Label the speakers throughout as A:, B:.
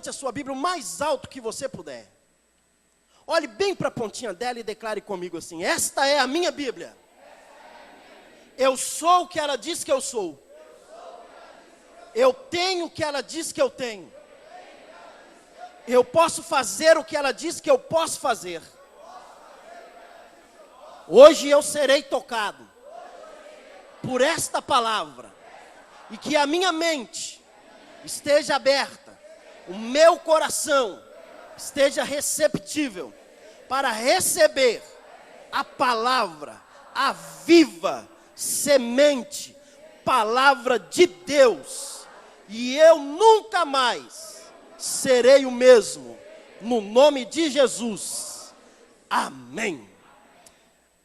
A: levante a sua Bíblia o mais alto que você puder. Olhe bem para a pontinha dela e declare comigo assim: esta é a minha Bíblia. Eu sou o que ela diz que eu sou. Eu tenho o que ela diz que eu tenho. Eu posso fazer o que ela diz que eu posso fazer. Hoje eu serei tocado por esta palavra. E que a minha mente esteja aberta, o meu coração esteja receptível para receber a palavra, a viva semente, palavra de Deus. E eu nunca mais serei o mesmo, no nome de Jesus. Amém.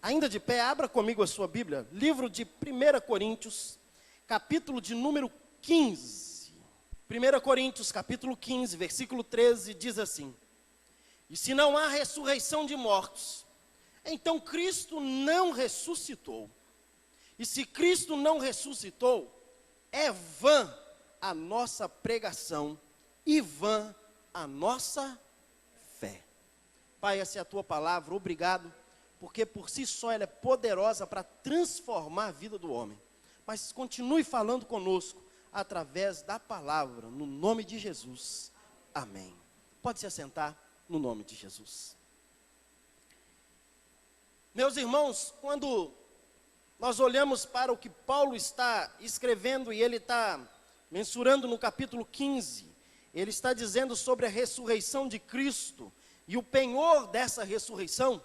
A: Ainda de pé, abra comigo a sua Bíblia, livro de 1 Coríntios, capítulo de número 15. 1 Coríntios, capítulo 15, versículo 13, diz assim: e se não há ressurreição de mortos, então Cristo não ressuscitou. E se Cristo não ressuscitou, é vã a nossa pregação e vã a nossa fé. Pai, essa é a tua palavra, obrigado, porque por si só ela é poderosa para transformar a vida do homem. Mas continue falando conosco através da palavra, no nome de Jesus. Amém. Pode se assentar no nome de Jesus. Meus irmãos, quando nós olhamos para o que Paulo está escrevendo, e ele está mensurando no capítulo 15, ele está dizendo sobre a ressurreição de Cristo, e o penhor dessa ressurreição,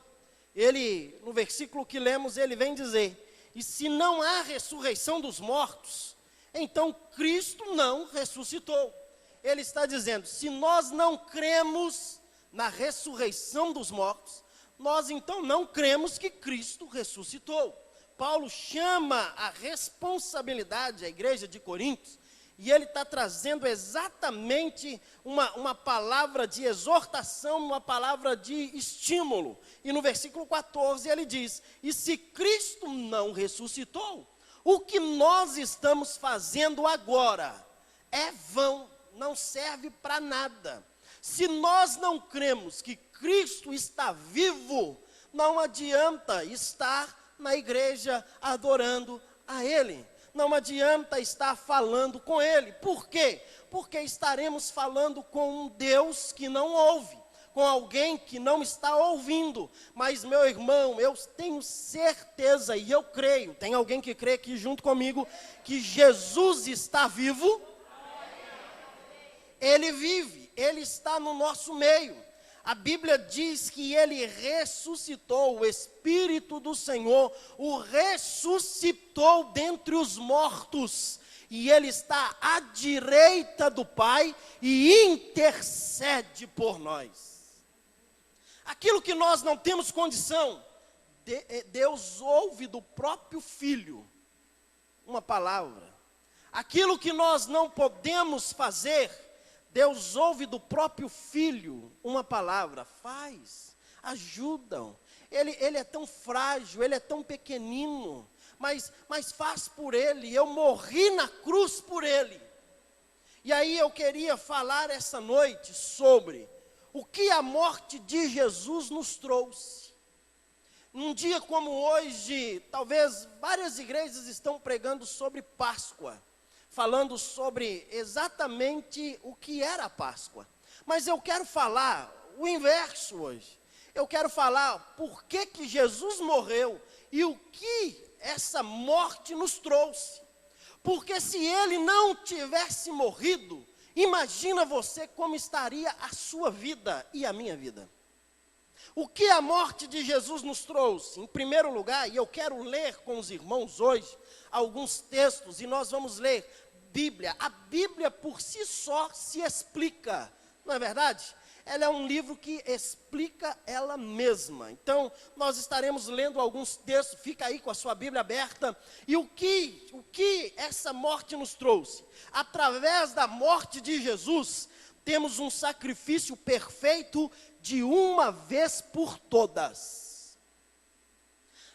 A: ele, no versículo que lemos, ele vem dizer: e se não há ressurreição dos mortos, então Cristo não ressuscitou. Ele está dizendo, se nós não cremos na ressurreição dos mortos, nós então não cremos que Cristo ressuscitou. Paulo chama a responsabilidade à igreja de Coríntios, e ele está trazendo exatamente uma palavra de exortação, uma palavra de estímulo. E no versículo 14 ele diz: e se Cristo não ressuscitou, o que nós estamos fazendo agora é vão, não serve para nada. Se nós não cremos que Cristo está vivo, não adianta estar na igreja adorando a Ele. Não adianta estar falando com Ele. Por quê? Porque estaremos falando com um Deus que não ouve, com alguém que não está ouvindo. Mas, meu irmão, eu tenho certeza e eu creio, tem alguém que crê aqui junto comigo, que Jesus está vivo? Ele vive, Ele está no nosso meio. A Bíblia diz que Ele ressuscitou, o Espírito do Senhor o ressuscitou dentre os mortos, e Ele está à direita do Pai e intercede por nós. Aquilo que nós não temos condição, Deus ouve do próprio Filho uma palavra. Aquilo que nós não podemos fazer, Deus ouve do próprio Filho uma palavra. Faz, ajudam. Ele é tão frágil, ele é tão pequenino, mas faz por ele. Eu morri na cruz por ele. E aí eu queria falar essa noite sobre o que a morte de Jesus nos trouxe. Num dia como hoje, talvez várias igrejas estão pregando sobre Páscoa, falando sobre exatamente o que era a Páscoa. Mas eu quero falar o inverso hoje. Eu quero falar por que Jesus morreu e o que essa morte nos trouxe. Porque se Ele não tivesse morrido, imagina você como estaria a sua vida e a minha vida. O que a morte de Jesus nos trouxe? Em primeiro lugar, e eu quero ler com os irmãos hoje alguns textos, e nós vamos ler Bíblia. A Bíblia por si só se explica, não é verdade? Ela é um livro que explica ela mesma. Então, nós estaremos lendo alguns textos, fica aí com a sua Bíblia aberta. E o que essa morte nos trouxe? Através da morte de Jesus, temos um sacrifício perfeito de uma vez por todas.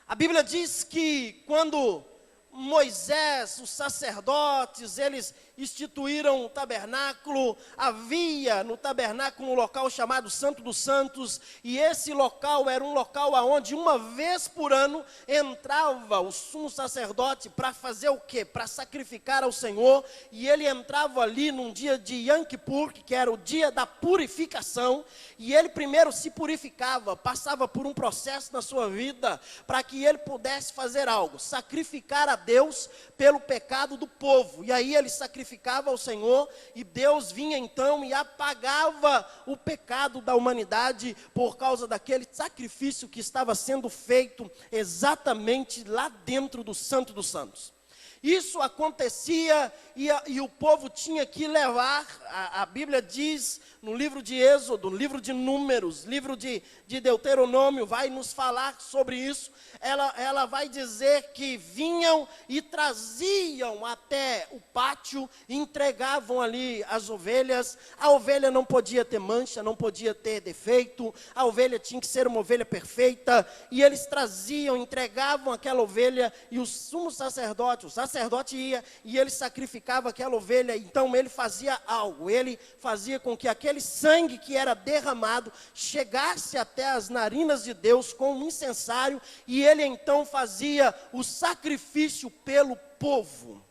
A: A Bíblia diz que quando Moisés, os sacerdotes, eles instituíram o tabernáculo. Havia no tabernáculo um local chamado Santo dos Santos, e esse local era um local aonde uma vez por ano entrava o sumo sacerdote para fazer o quê? Para sacrificar ao Senhor, e ele entrava ali num dia de Yom Kippur, que era o dia da purificação, e ele primeiro se purificava, passava por um processo na sua vida, para que ele pudesse fazer algo, sacrificar a Deus pelo pecado do povo. E aí ele sacrificava ao Senhor, e Deus vinha então e apagava o pecado da humanidade por causa daquele sacrifício que estava sendo feito exatamente lá dentro do Santo dos Santos. Isso acontecia e o povo tinha que levar, a Bíblia diz no livro de Êxodo, livro de Números, livro de Deuteronômio, vai nos falar sobre isso. Ela vai dizer que vinham e traziam até o pátio, entregavam ali as ovelhas. A ovelha não podia ter mancha, não podia ter defeito, a ovelha tinha que ser uma ovelha perfeita, e eles traziam, entregavam aquela ovelha, e o sumo sacerdote, o sacerdote ia e ele sacrificava aquela ovelha. Então ele fazia algo, ele fazia com que aquele sangue que era derramado chegasse até as narinas de Deus com um incensário, e ele então fazia o sacrifício pelo povo.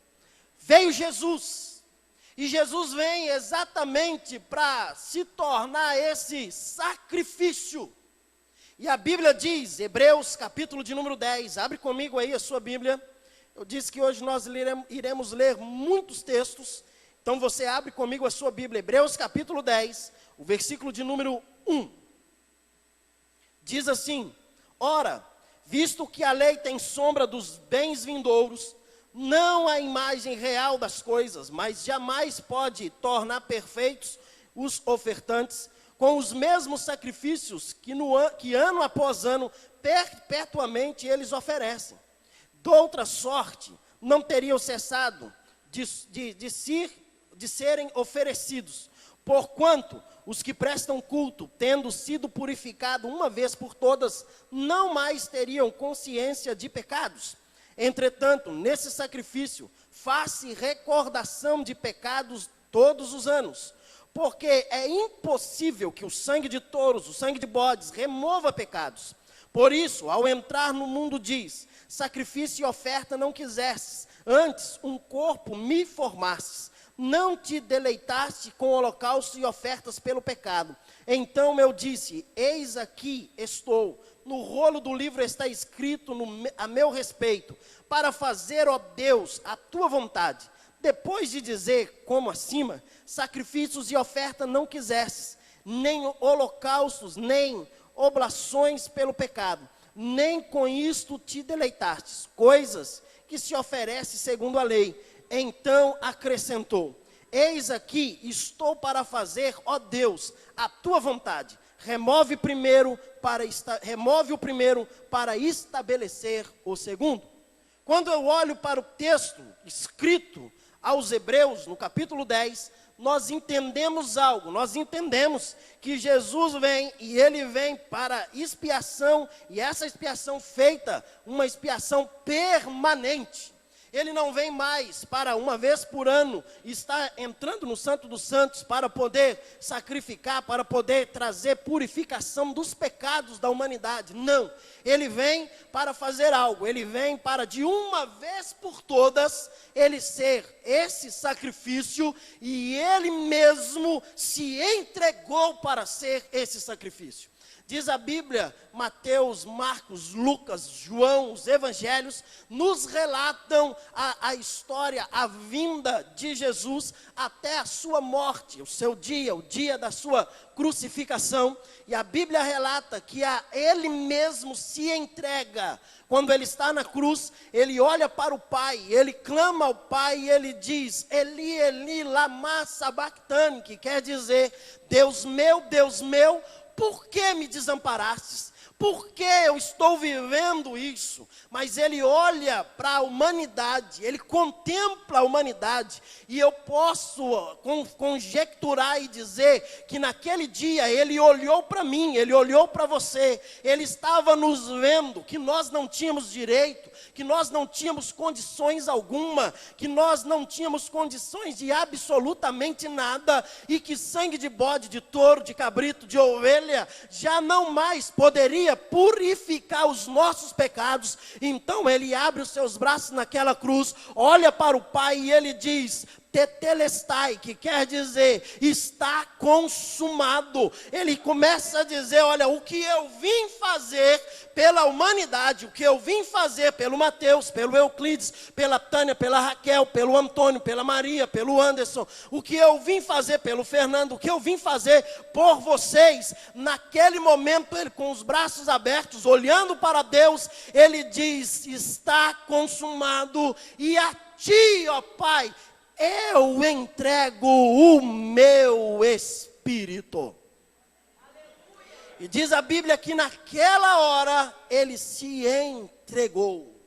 A: Veio Jesus, e Jesus vem exatamente para se tornar esse sacrifício. E a Bíblia diz, Hebreus capítulo de número 10, abre comigo aí a sua Bíblia. Eu disse que hoje nós iremos ler muitos textos, então você abre comigo a sua Bíblia, Hebreus capítulo 10, o versículo de número 1. Diz assim: ora, visto que a lei tem sombra dos bens vindouros, não a imagem real das coisas, mas jamais pode tornar perfeitos os ofertantes, com os mesmos sacrifícios que ano após ano, perpetuamente eles oferecem. De outra sorte, não teriam cessado de serem oferecidos, porquanto os que prestam culto, tendo sido purificados uma vez por todas, não mais teriam consciência de pecados. Entretanto, nesse sacrifício, faz-se recordação de pecados todos os anos, porque é impossível que o sangue de touros, o sangue de bodes, remova pecados. Por isso, ao entrar no mundo diz: sacrifício e oferta não quisestes, antes um corpo me formastes. Não te deleitaste com holocausto e ofertas pelo pecado. Então eu disse: eis aqui estou. No rolo do livro está escrito a meu respeito, para fazer, ó Deus, a tua vontade. Depois de dizer, como acima, sacrifícios e oferta não quisestes, nem holocaustos, nem oblações pelo pecado, nem com isto te deleitastes, coisas que se oferecem segundo a lei. Então acrescentou: eis aqui estou para fazer, ó Deus, a tua vontade. Remove o primeiro para estabelecer o segundo. Quando eu olho para o texto escrito aos Hebreus, no capítulo 10, nós entendemos algo. Nós entendemos que Jesus vem, e ele vem para expiação, e essa expiação feita, uma expiação permanente. Ele não vem mais para uma vez por ano estar entrando no Santo dos Santos para poder sacrificar, para poder trazer purificação dos pecados da humanidade. Não, ele vem para fazer algo. Ele vem para, de uma vez por todas, ele ser esse sacrifício, e ele mesmo se entregou para ser esse sacrifício. Diz a Bíblia, Mateus, Marcos, Lucas, João, os evangelhos, nos relatam a história, a vinda de Jesus até a sua morte, o seu dia, o dia da sua crucificação. E a Bíblia relata que ele mesmo se entrega. Quando ele está na cruz, ele olha para o Pai, ele clama ao Pai e ele diz: Eli, Eli, lama sabachthani, que quer dizer: Deus meu, por que me desamparastes? Por que eu estou vivendo isso? Mas ele olha para a humanidade, ele contempla a humanidade, e eu posso conjecturar e dizer que naquele dia ele olhou para mim, ele olhou para você, ele estava nos vendo, que nós não tínhamos direito, que nós não tínhamos condições alguma, que nós não tínhamos condições de absolutamente nada, e que sangue de bode, de touro, de cabrito, de ovelha, já não mais poderia purificar os nossos pecados. Então ele abre os seus braços naquela cruz, olha para o Pai e ele diz: tetelestai, que quer dizer, está consumado. Ele começa a dizer: olha, o que eu vim fazer pela humanidade, o que eu vim fazer pelo Mateus, pelo Euclides, pela Tânia, pela Raquel, pelo Antônio, pela Maria, pelo Anderson, o que eu vim fazer pelo Fernando, o que eu vim fazer por vocês, naquele momento ele com os braços abertos, olhando para Deus, ele diz: está consumado, e a ti, ó Pai, eu entrego o meu espírito. E diz a Bíblia que naquela hora ele se entregou.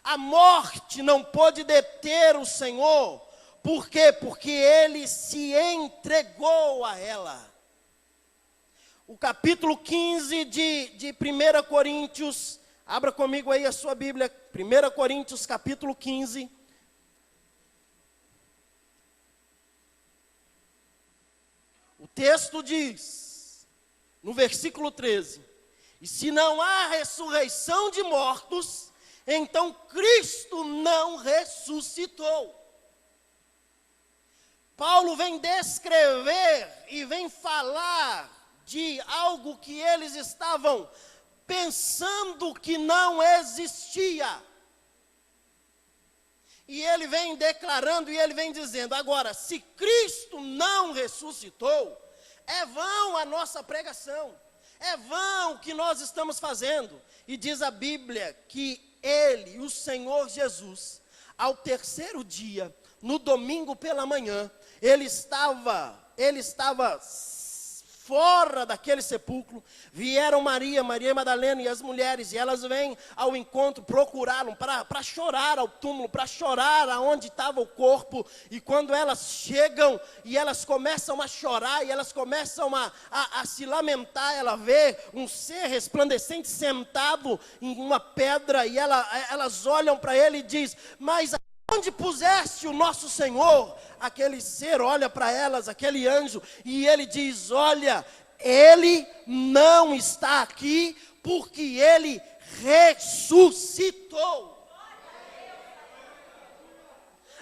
A: A morte não pôde deter o Senhor. Por quê? Porque ele se entregou a ela. O capítulo 15 de 1 Coríntios, abra comigo aí a sua Bíblia, 1 Coríntios capítulo 15. O texto diz, no versículo 13, e se não há ressurreição de mortos, então Cristo não ressuscitou. Paulo vem descrever e vem falar de algo que eles estavam pensando que não existia. E ele vem declarando e ele vem dizendo: agora, se Cristo não ressuscitou, é vão a nossa pregação, é vão o que nós estamos fazendo. E diz a Bíblia que ele, o Senhor Jesus, ao terceiro dia, no domingo pela manhã, ele estava fora daquele sepulcro. Vieram Maria Madalena e as mulheres, e elas vêm ao encontro, procurá-lo para chorar ao túmulo, para chorar aonde estava o corpo. E quando elas chegam e elas começam a chorar, e elas começam a se lamentar, ela vê um ser resplandecente sentado em uma pedra, e elas olham para ele e diz: mas onde puseste o nosso Senhor? Aquele ser olha para elas, aquele anjo, e ele diz: olha, ele não está aqui, porque ele ressuscitou.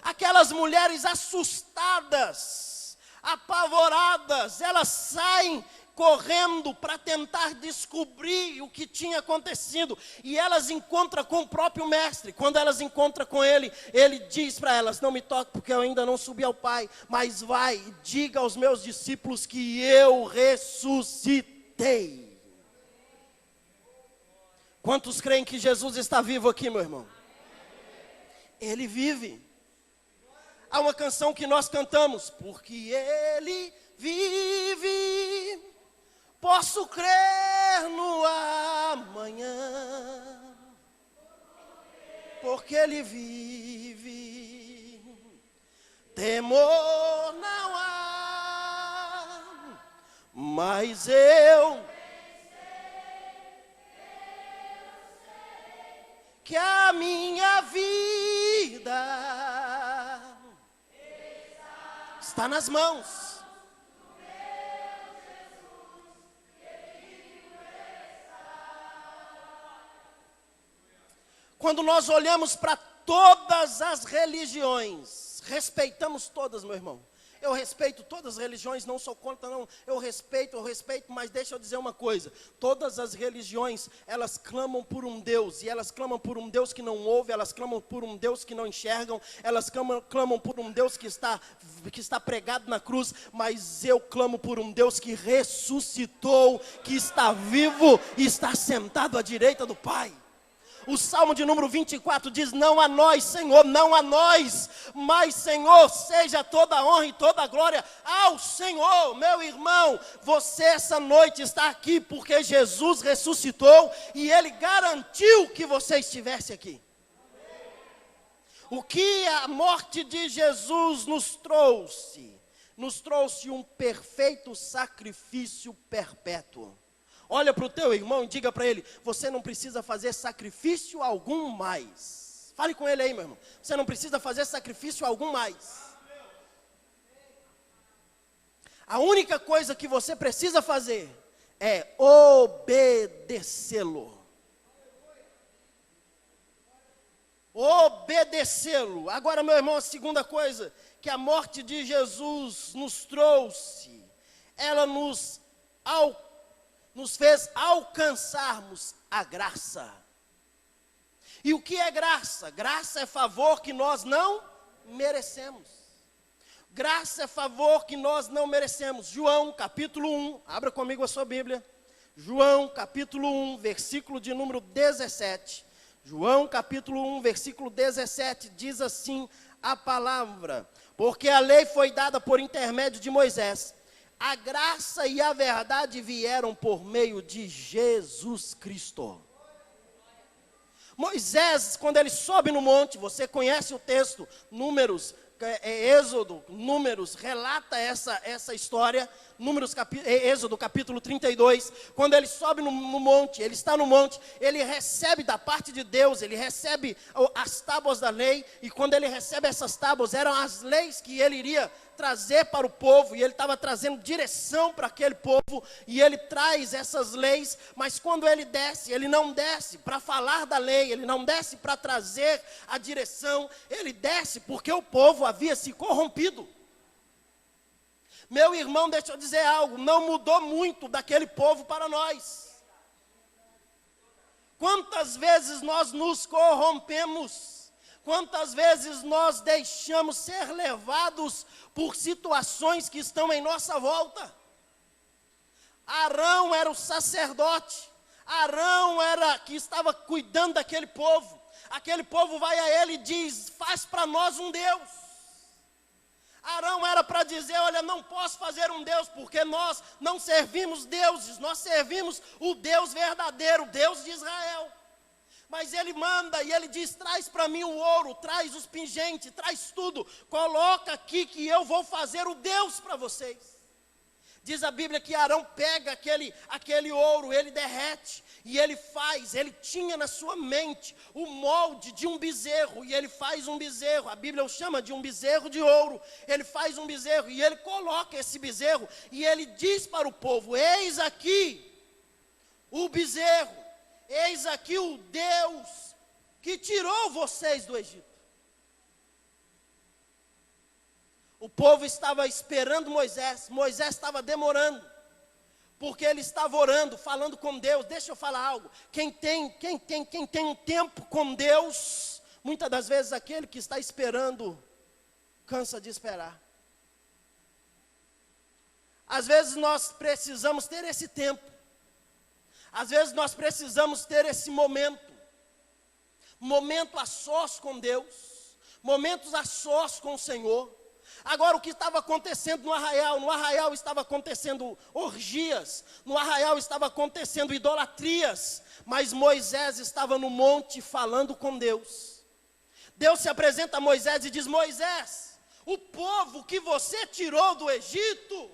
A: Aquelas mulheres assustadas, apavoradas, elas saem correndo para tentar descobrir o que tinha acontecido, e elas encontram com o próprio mestre. Quando elas encontram com ele, ele diz para elas: não me toque, porque eu ainda não subi ao Pai, mas vai e diga aos meus discípulos que eu ressuscitei. Quantos creem que Jesus está vivo aqui, meu irmão? Ele vive. Há uma canção que nós cantamos: porque ele vive, posso crer no amanhã, porque ele vive, temor não há, mas eu que a minha vida está nas mãos. Quando nós olhamos para todas as religiões, respeitamos todas, meu irmão. Eu respeito todas as religiões, não sou contra, não. Eu respeito, mas deixa eu dizer uma coisa. Todas as religiões, elas clamam por um Deus, e elas clamam por um Deus que não ouve, elas clamam por um Deus que não enxergam, elas clamam por um Deus que está pregado na cruz, mas eu clamo por um Deus que ressuscitou, que está vivo e está sentado à direita do Pai. O Salmo de número 24 diz: não a nós, Senhor, não a nós, mas, Senhor, seja toda a honra e toda a glória ao Senhor. Meu irmão, você essa noite está aqui porque Jesus ressuscitou e Ele garantiu que você estivesse aqui. O que a morte de Jesus nos trouxe? Nos trouxe um perfeito sacrifício perpétuo. Olha para o teu irmão e diga para ele: você não precisa fazer sacrifício algum mais. Fale com ele aí, meu irmão. Você não precisa fazer sacrifício algum mais. A única coisa que você precisa fazer é obedecê-lo. Obedecê-lo. Agora, meu irmão, a segunda coisa que a morte de Jesus nos trouxe, ela nos fez alcançarmos a graça. E o que é graça? Graça é favor que nós não merecemos. Graça é favor que nós não merecemos. João capítulo 1, abra comigo a sua Bíblia. João capítulo 1, versículo de número 17. João capítulo 1, versículo 17, diz assim a palavra: porque a lei foi dada por intermédio de Moisés, a graça e a verdade vieram por meio de Jesus Cristo. Moisés, quando ele sobe no monte, você conhece o texto, Êxodo, Números, relata essa história, Êxodo capítulo 32, quando ele sobe no monte, ele está no monte, ele recebe da parte de Deus, ele recebe as tábuas da lei, e quando ele recebe essas tábuas, eram as leis que ele iria trazer para o povo, e ele estava trazendo direção para aquele povo, e ele traz essas leis, mas quando ele desce, ele não desce para falar da lei, ele não desce para trazer a direção, ele desce porque o povo havia se corrompido. Meu irmão, deixa eu dizer algo, não mudou muito daquele povo para nós. Quantas vezes nós nos corrompemos? Quantas vezes nós deixamos ser levados por situações que estão em nossa volta? Arão era o sacerdote, Arão era que estava cuidando daquele povo. Aquele povo vai a ele e diz: faz para nós um Deus. Arão era para dizer: olha, não posso fazer um Deus, porque nós não servimos deuses, nós servimos o Deus verdadeiro, o Deus de Israel. Mas ele manda e ele diz: traz para mim o ouro, traz os pingentes, traz tudo, coloca aqui que eu vou fazer o Deus para vocês. Diz a Bíblia que Arão pega aquele ouro, ele derrete, e ele tinha na sua mente o molde de um bezerro, e ele faz um bezerro, a Bíblia o chama de um bezerro de ouro, ele faz um bezerro, e ele coloca esse bezerro, e ele diz para o povo: eis aqui o bezerro, eis aqui o Deus que tirou vocês do Egito. O povo estava esperando Moisés, Moisés estava demorando, porque ele estava orando, falando com Deus. Deixa eu falar algo, quem tem um tempo com Deus, muitas das vezes aquele que está esperando, cansa de esperar. Às vezes nós precisamos ter esse tempo, às vezes nós precisamos ter esse momento a sós com Deus, momentos a sós com o Senhor. Agora, o que estava acontecendo no arraial estava acontecendo orgias, no arraial estava acontecendo idolatrias, mas Moisés estava no monte falando com Deus. Deus se apresenta a Moisés e diz: Moisés, o povo que você tirou do Egito,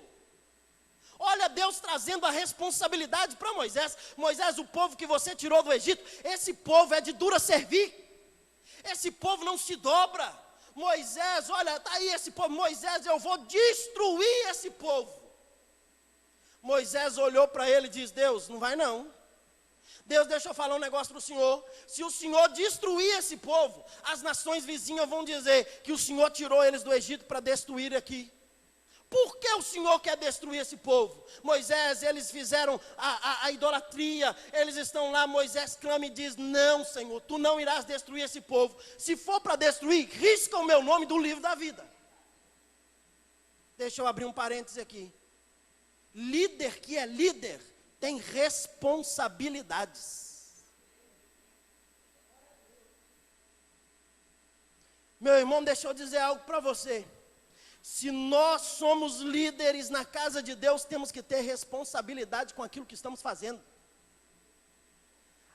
A: olha Deus trazendo a responsabilidade para Moisés. Moisés, o povo que você tirou do Egito, esse povo é de dura servir, esse povo não se dobra. Moisés, olha, está aí esse povo, Moisés, eu vou destruir esse povo. Moisés olhou para ele e disse: Deus, não vai não. Deus, deixa eu falar um negócio para o Senhor. Se o Senhor destruir esse povo, as nações vizinhas vão dizer que o Senhor tirou eles do Egito para destruir aqui. Por que o Senhor quer destruir esse povo? Moisés, eles fizeram a idolatria, eles estão lá, Moisés clama e diz: não, Senhor, tu não irás destruir esse povo. Se for para destruir, risca o meu nome do livro da vida. Deixa eu abrir um parêntese aqui. Líder que é líder tem responsabilidades. Meu irmão, deixa eu dizer algo para você. Se nós somos líderes na casa de Deus, temos que ter responsabilidade com aquilo que estamos fazendo.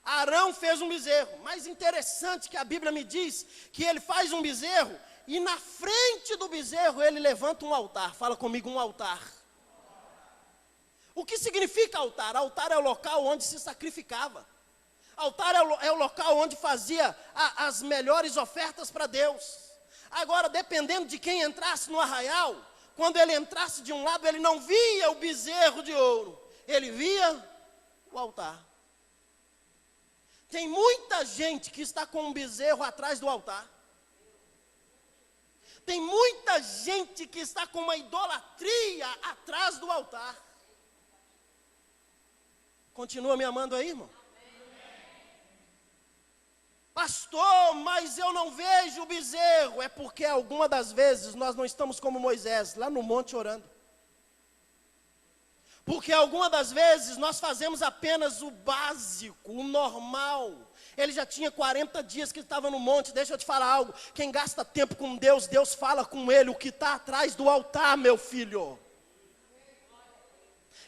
A: Arão fez um bezerro, mas interessante que a Bíblia me diz que ele faz um bezerro e na frente do bezerro ele levanta um altar. Fala comigo, um altar. O que significa altar? Altar é o local onde se sacrificava. Altar é o local onde fazia as melhores ofertas para Deus. Agora, dependendo de quem entrasse no arraial, quando ele entrasse de um lado, ele não via o bezerro de ouro, ele via o altar. Tem muita gente que está com um bezerro atrás do altar. Tem muita gente que está com uma idolatria atrás do altar. Continua me amando aí, irmão? Pastor, mas eu não vejo o bezerro. É porque alguma das vezes nós não estamos como Moisés, lá no monte orando. Porque alguma das vezes nós fazemos apenas o básico, o normal. Ele já tinha 40 dias que estava no monte. Deixa eu te falar algo. Quem gasta tempo com Deus, Deus fala com ele. O que está atrás do altar, meu filho.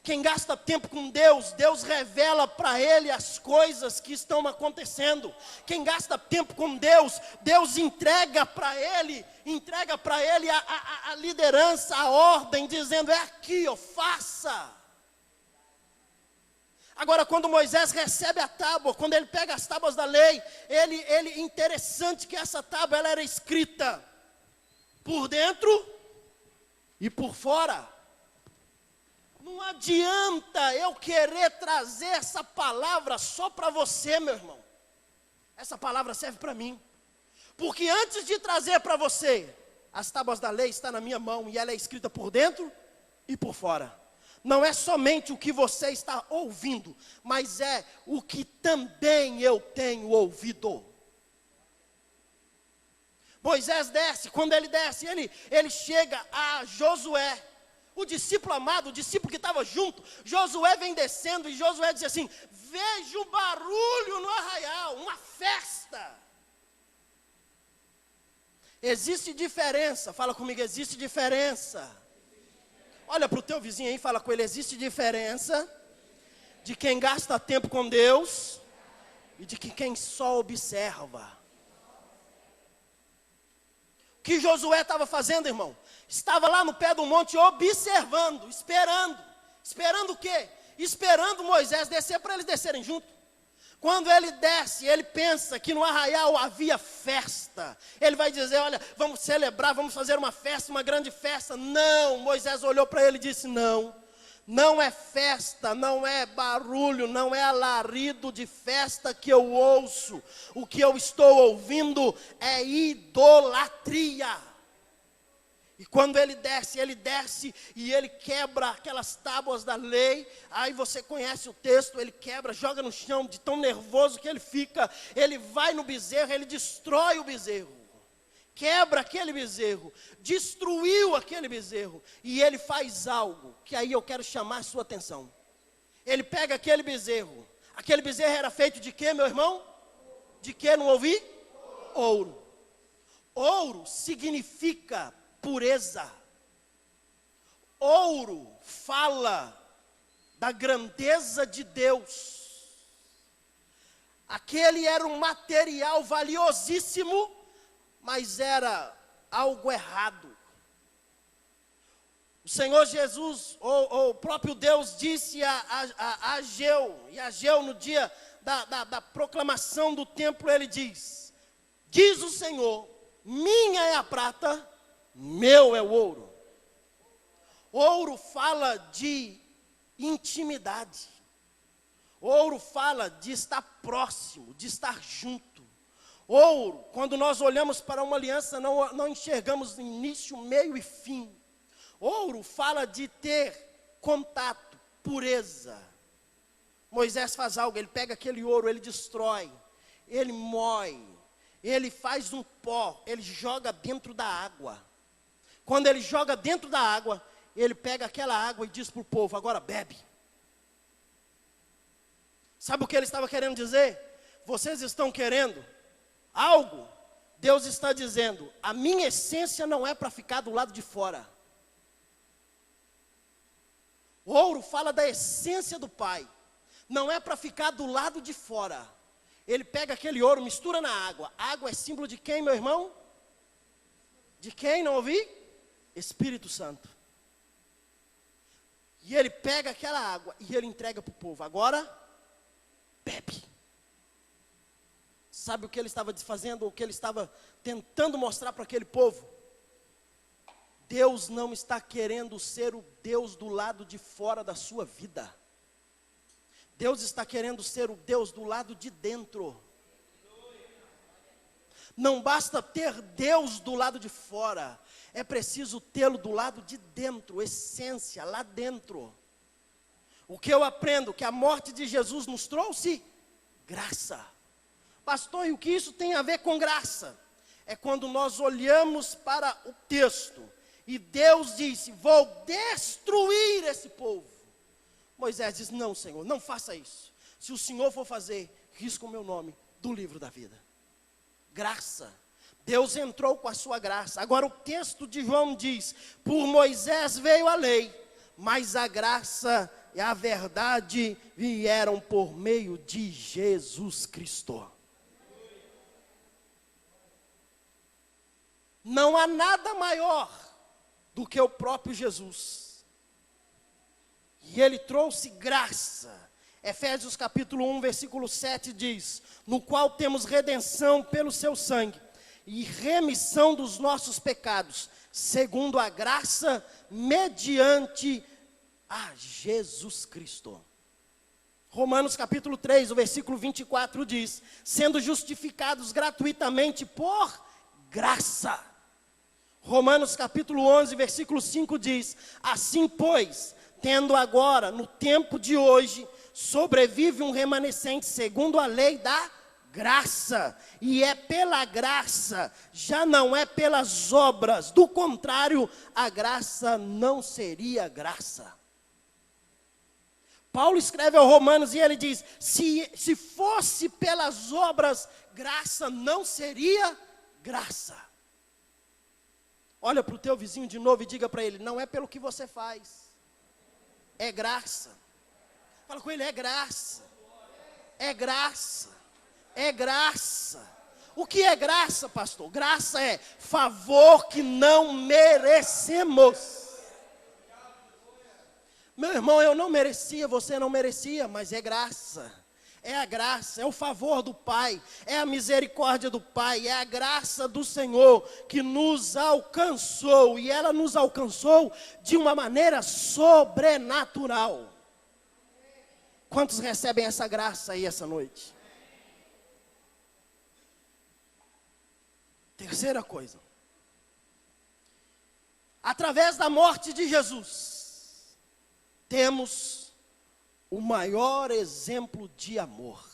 A: Quem gasta tempo com Deus, Deus revela para ele as coisas que estão acontecendo. Quem gasta tempo com Deus, Deus entrega para ele a liderança, a ordem, dizendo, é aqui, ó, faça. Agora, quando Moisés recebe a tábua, quando ele pega as tábuas da lei, interessante que essa tábua ela era escrita por dentro e por fora. Não adianta eu querer trazer essa palavra só para você, meu irmão. Essa palavra serve para mim. Porque antes de trazer para você, as tábuas da lei estão na minha mão e ela é escrita por dentro e por fora. Não é somente o que você está ouvindo, mas é o que também eu tenho ouvido. Moisés desce, quando ele desce, ele chega a Josué, o discípulo amado, o discípulo que estava junto. Josué vem descendo e Josué diz assim, vejo barulho no arraial, uma festa. Existe diferença, fala comigo, existe diferença. Olha para o teu vizinho aí e fala com ele, existe diferença de quem gasta tempo com Deus e de quem só observa. O que Josué estava fazendo, irmão? Estava lá no pé do monte observando, esperando. Esperando o quê? Esperando Moisés descer para eles descerem junto. Quando ele desce, ele pensa que no arraial havia festa. Ele vai dizer, olha, vamos celebrar, vamos fazer uma festa, uma grande festa. Não, Moisés olhou para ele e disse, não é festa, não é barulho, não é alarido de festa que eu ouço. O que eu estou ouvindo é idolatria. E quando ele desce e ele quebra aquelas tábuas da lei. Aí você conhece o texto, ele quebra, joga no chão, de tão nervoso que ele fica. Ele vai no bezerro, ele destrói o bezerro. Quebra aquele bezerro, destruiu aquele bezerro. E ele faz algo, que aí eu quero chamar a sua atenção. Ele pega aquele bezerro era feito de quê, meu irmão? De quê, não ouvi? Ouro. Ouro significa pureza. Ouro fala da grandeza de Deus. Aquele era um material valiosíssimo, mas era algo errado. O Senhor Jesus, ou o próprio Deus disse a Ageu, e Ageu no dia da proclamação do templo, ele diz o Senhor, minha é a prata, meu é o ouro. Ouro fala de intimidade. Ouro fala de estar próximo, de estar junto. Ouro, quando nós olhamos para uma aliança, não enxergamos início, meio e fim. Ouro fala de ter contato, pureza. Moisés faz algo, ele pega aquele ouro, ele destrói, ele moe, ele faz um pó, ele joga dentro da água. Quando ele joga dentro da água, ele pega aquela água e diz para o povo, agora bebe. Sabe o que ele estava querendo dizer? Vocês estão querendo algo Deus está dizendo, a minha essência não é para ficar do lado de fora. O ouro fala da essência do Pai, não é para ficar do lado de fora. Ele pega aquele ouro, mistura na água. A água é símbolo de quem, meu irmão? De quem, não ouvi? Espírito Santo. E ele pega aquela água e ele entrega para o povo. Agora, bebe. Sabe o que ele estava fazendo? O que ele estava tentando mostrar para aquele povo? Deus não está querendo ser o Deus do lado de fora da sua vida. Deus está querendo ser o Deus do lado de dentro. Não basta ter Deus do lado de fora, é preciso tê-lo do lado de dentro, essência, lá dentro. O que eu aprendo? Que a morte de Jesus nos trouxe graça. Pastor, e o que isso tem a ver com graça? É quando nós olhamos para o texto e Deus disse, vou destruir esse povo. Moisés diz, não, Senhor, não faça isso. Se o Senhor for fazer, risca o meu nome do livro da vida. Graça. Deus entrou com a sua graça. Agora o texto de João diz, por Moisés veio a lei, mas a graça e a verdade vieram por meio de Jesus Cristo. Não há nada maior do que o próprio Jesus. E ele trouxe graça. Efésios capítulo 1, versículo 7 diz, no qual temos redenção pelo seu sangue e remissão dos nossos pecados, segundo a graça, mediante a Jesus Cristo. Romanos capítulo 3, o versículo 24 diz, sendo justificados gratuitamente por graça. Romanos capítulo 11, versículo 5 diz, assim pois, tendo agora, no tempo de hoje, sobrevive um remanescente segundo a lei da graça, e é pela graça, já não é pelas obras, do contrário, a graça não seria graça. Paulo escreve aos Romanos e ele diz, se fosse pelas obras, graça não seria graça. Olha para o teu vizinho de novo e diga para ele, não é pelo que você faz, é graça. Fala com ele, é graça, é graça, é graça. O que é graça, pastor? Graça é favor que não merecemos. Meu irmão, eu não merecia, você não merecia, mas é graça. É a graça, é o favor do Pai, é a misericórdia do Pai, é a graça do Senhor que nos alcançou. E ela nos alcançou de uma maneira sobrenatural. Quantos recebem essa graça aí essa noite? Terceira coisa. Através da morte de Jesus, temos o maior exemplo de amor.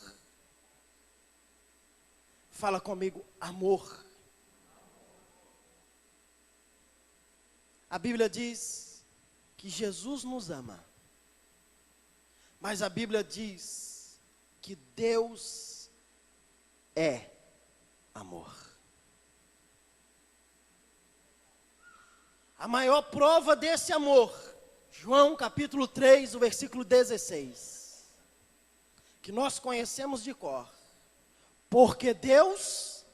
A: Fala comigo, amor. A Bíblia diz que Jesus nos ama. Mas a Bíblia diz que Deus é amor. A maior prova desse amor, João capítulo 3, o versículo 16, que nós conhecemos de cor. Porque Deus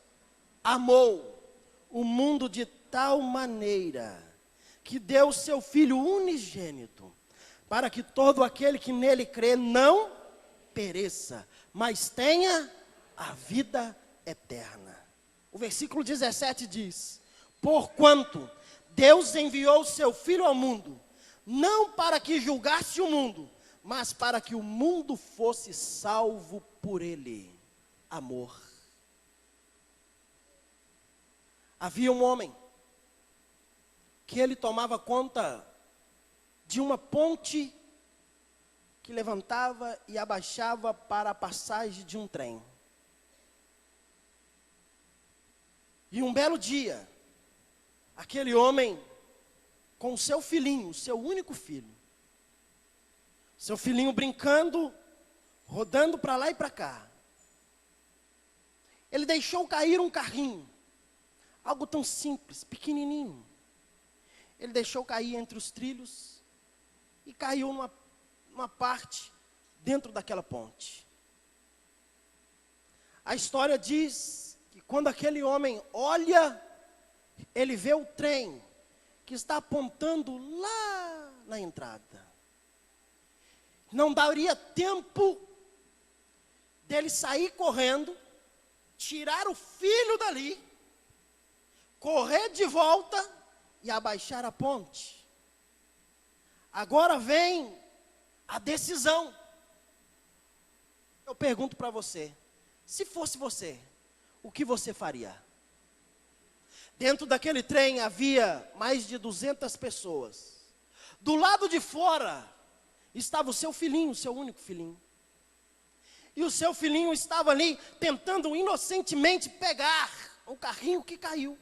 A: amou o mundo de tal maneira, que deu o seu Filho unigênito, para que todo aquele que nele crê não pereça, mas tenha a vida eterna. O versículo 17 diz, porquanto Deus enviou o seu Filho ao mundo, não para que julgasse o mundo, mas para que o mundo fosse salvo por ele. Amor. Havia um homem que ele tomava conta de uma ponte que levantava e abaixava para a passagem de um trem. E um belo dia, aquele homem com o seu filhinho, o seu único filho, seu filhinho brincando, rodando para lá e para cá, ele deixou cair um carrinho Algo tão simples, pequenininho. Ele deixou cair entre os trilhos e caiu numa parte dentro daquela ponte. A história diz que quando aquele homem olha, ele vê o trem que está apontando lá na entrada. Não daria tempo dele sair correndo, tirar o filho dali, correr de volta e abaixar a ponte. Agora vem a decisão. Eu pergunto para você, se fosse você, o que você faria? Dentro daquele trem havia mais de 200 pessoas. Do lado de fora estava o seu filhinho, o seu único filhinho. E o seu filhinho estava ali tentando inocentemente pegar o carrinho que caiu.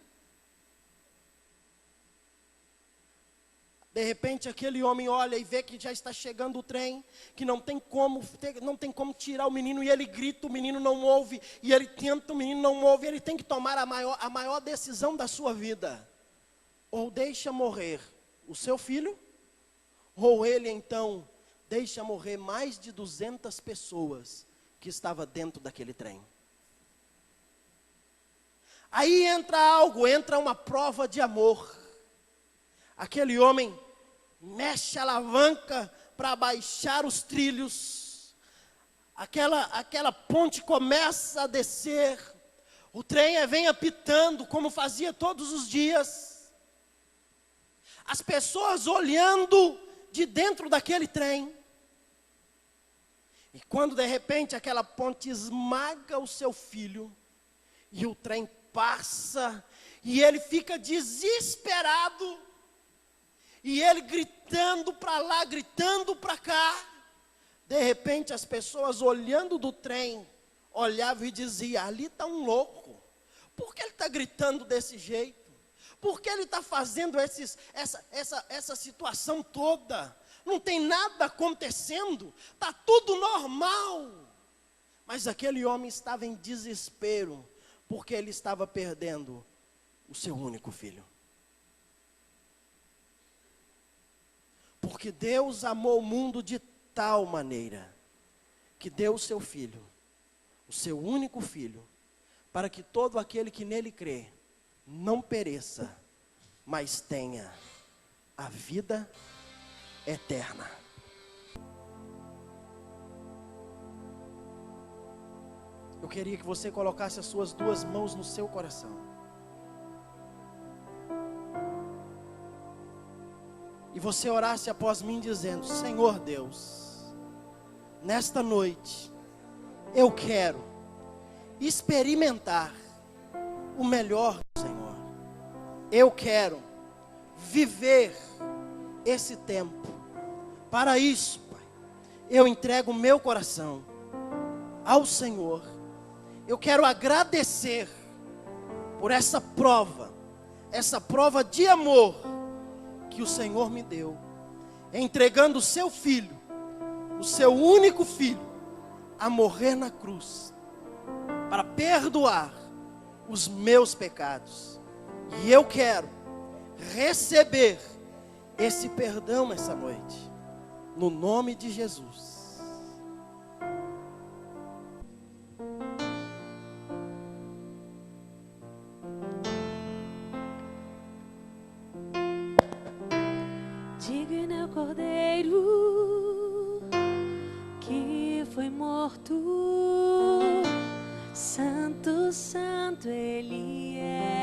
A: De repente aquele homem olha e vê que já está chegando o trem, que não tem como tirar o menino, e ele grita, o menino não ouve, e ele tenta, o menino não ouve, ele tem que tomar a maior decisão da sua vida. Ou deixa morrer o seu filho, ou ele então deixa morrer mais de 200 pessoas que estavam dentro daquele trem. Aí entra uma prova de amor. Aquele homem mexe a alavanca para baixar os trilhos. Aquela ponte começa a descer. O trem vem apitando, como fazia todos os dias. As pessoas olhando de dentro daquele trem. E quando de repente aquela ponte esmaga o seu filho, e o trem passa, e ele fica desesperado, e ele gritando para lá, gritando para cá. De repente as pessoas olhando do trem, olhavam e diziam, ali está um louco. Por que ele está gritando desse jeito? Por que ele está fazendo essa situação toda? Não tem nada acontecendo, está tudo normal. Mas aquele homem estava em desespero, porque ele estava perdendo o seu único filho. Porque Deus amou o mundo de tal maneira, que deu o seu filho, o seu único filho, para que todo aquele que nele crê, não pereça, mas tenha a vida eterna. Eu queria que você colocasse as suas duas mãos no seu coração. E você orasse após mim dizendo, Senhor Deus, nesta noite, eu quero experimentar o melhor do Senhor. Eu quero viver esse tempo. Para isso, Pai, eu entrego o meu coração ao Senhor. Eu quero agradecer por essa prova de amor que o Senhor me deu, entregando o seu filho, o seu único filho, a morrer na cruz, para perdoar os meus pecados. E eu quero receber esse perdão nessa noite, no nome de Jesus.
B: Digno é o Cordeiro que foi morto, santo, santo Ele é.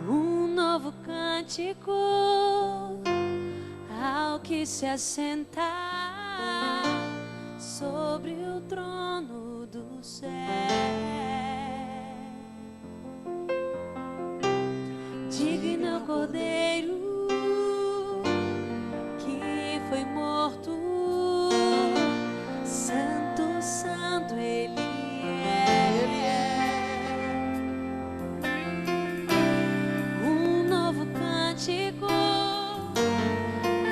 B: Um novo cântico ao que se assentar sobre o trono do céu. Digno é o Cordeiro que foi morto, santo, santo Ele é. Um novo cântico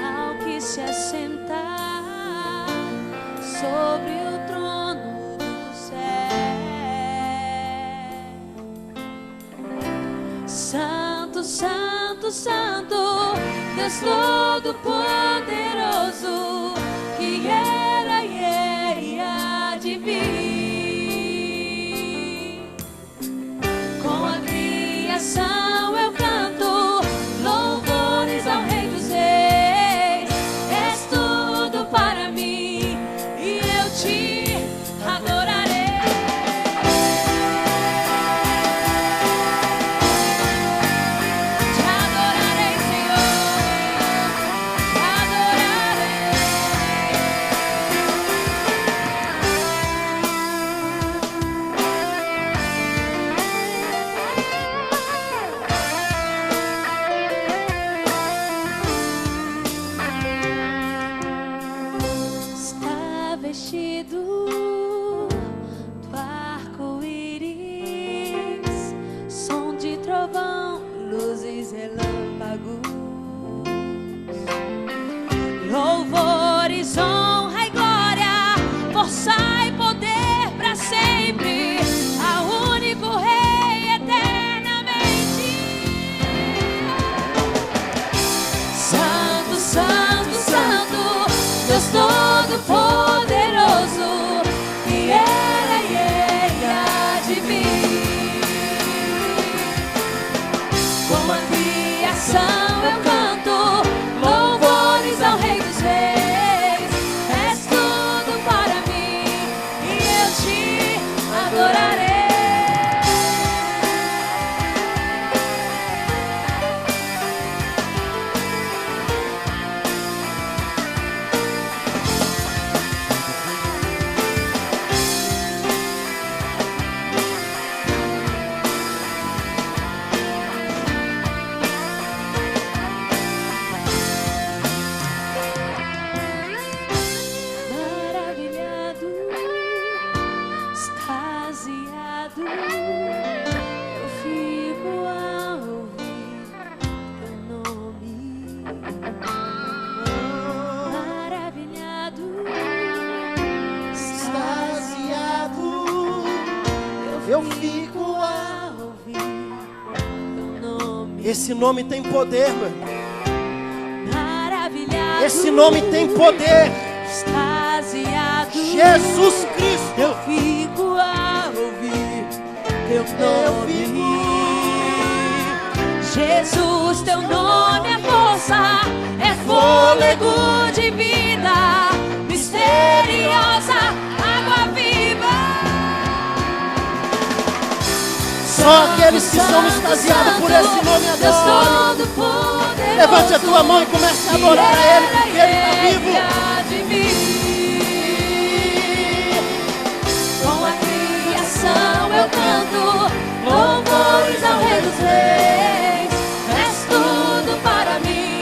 B: ao que se assentar. sobre o trono do céu. Santo, Santo, Santo, Deus Todo-Poderoso, que era e há de vir. Com a criação eu canto louvores ao Rei dos Reis. És tudo para mim e eu te adorarei. Vestido do arco-íris, som de trovão, luzes, relâmpagos, louvores, honra e glória, força e poder para sempre, ao único Rei eternamente. Santo, Santo, Santo, Deus Todo-Poderoso, que era e há de vir. Com a criação eu canto louvores ao Rei dos Reis. És tudo para mim e eu te adorarei. Maravilhado, extasiado, eu fico ao ouvir teu nome. Maravilhado, extasiado, eu fico ao ouvir teu nome.
A: Esse nome tem poder, meu irmão.
B: Maravilhado,
A: Esse nome tem poder.
B: extasiado,
A: Jesus Cristo.
B: eu fico a ouvir teu nome. Jesus, teu nome é força, é fôlego de vida, misteriosa, água viva.
A: Só aqueles que são extasiados por esse nome
B: Deus
A: adoram.
B: Todo-Poderoso,
A: Levante a tua mão e comece a adorar a Ele, porque Ele está vivo.
B: Com a criação eu canto louvores ao Rei dos Reis. És tudo para mim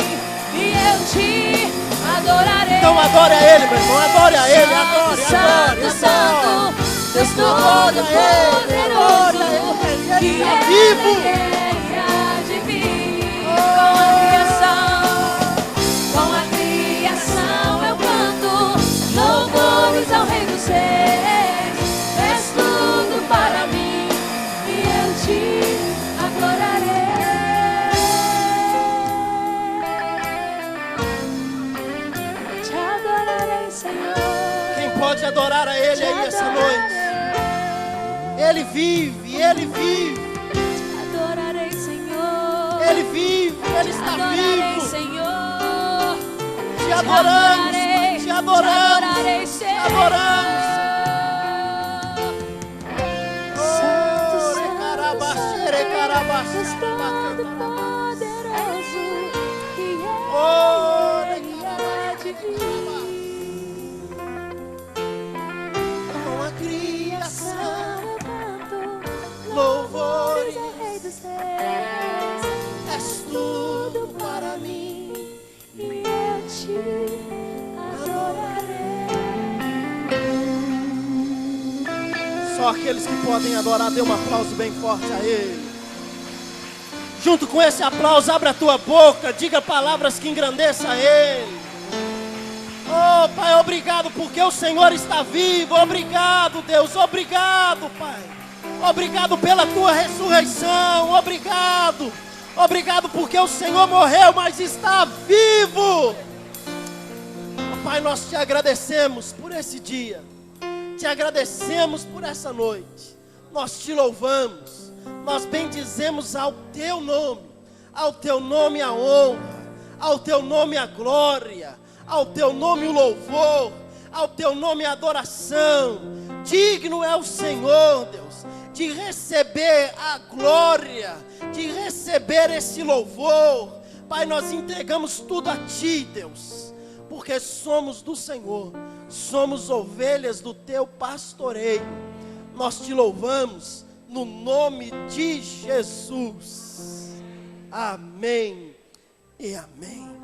B: e eu te adorarei.
A: Então adore a Ele, meu irmão. Adore a Ele, adore,
B: Santo,
A: adore,
B: Santo,
A: adore.
B: Deus
A: Adore a Ele, adore a
B: Todo-Poderoso,
A: Ele.
B: que
A: Ele
B: é
A: é vivo.
B: de vir. Com a criação eu canto louvores ao Rei dos Reis. És tudo para mim e eu te adorarei. Te adorarei, Senhor.
A: Quem pode adorar a Ele aí essa noite? Ele vive, Ele vive,
B: Te adorarei, Senhor.
A: Ele vive, Ele está
B: Adorarei,
A: vivo.
B: Senhor.
A: Te adoramos, Pai, te adoramos,
B: adorarei,
A: te
B: Senhor.
A: adoramos.
B: Santo,
A: Oh,
B: Santo,
A: recarabaxê,
B: Deus
A: recarabaxê,
B: Todo-Poderoso, que
A: Oh,
B: é e há de vir.
A: com a criação,
B: Eu canto
A: louvores,
B: ao Rei dos Reis.
A: és tudo para mim.
B: E eu te adorarei.
A: Só aqueles que podem adorar, dê um aplauso bem forte a Ele. Junto com esse aplauso, abra a tua boca, diga palavras que engrandeçam a Ele. Oh, Pai, obrigado porque o Senhor está vivo. Obrigado, Deus, obrigado, Pai. Obrigado pela tua ressurreição. Obrigado. Obrigado porque o Senhor morreu, mas está vivo. Pai, nós te agradecemos por esse dia. Te agradecemos por essa noite. Nós te louvamos. Nós bendizemos ao teu nome. Ao teu nome a honra. Ao teu nome a glória. Ao teu nome o louvor. Ao teu nome a adoração. Digno é o Senhor, Deus, de receber a glória, de receber esse louvor. Pai, nós entregamos tudo a Ti, Deus, porque somos do Senhor, somos ovelhas do Teu pastoreio. Nós Te louvamos no nome de Jesus. Amém e amém.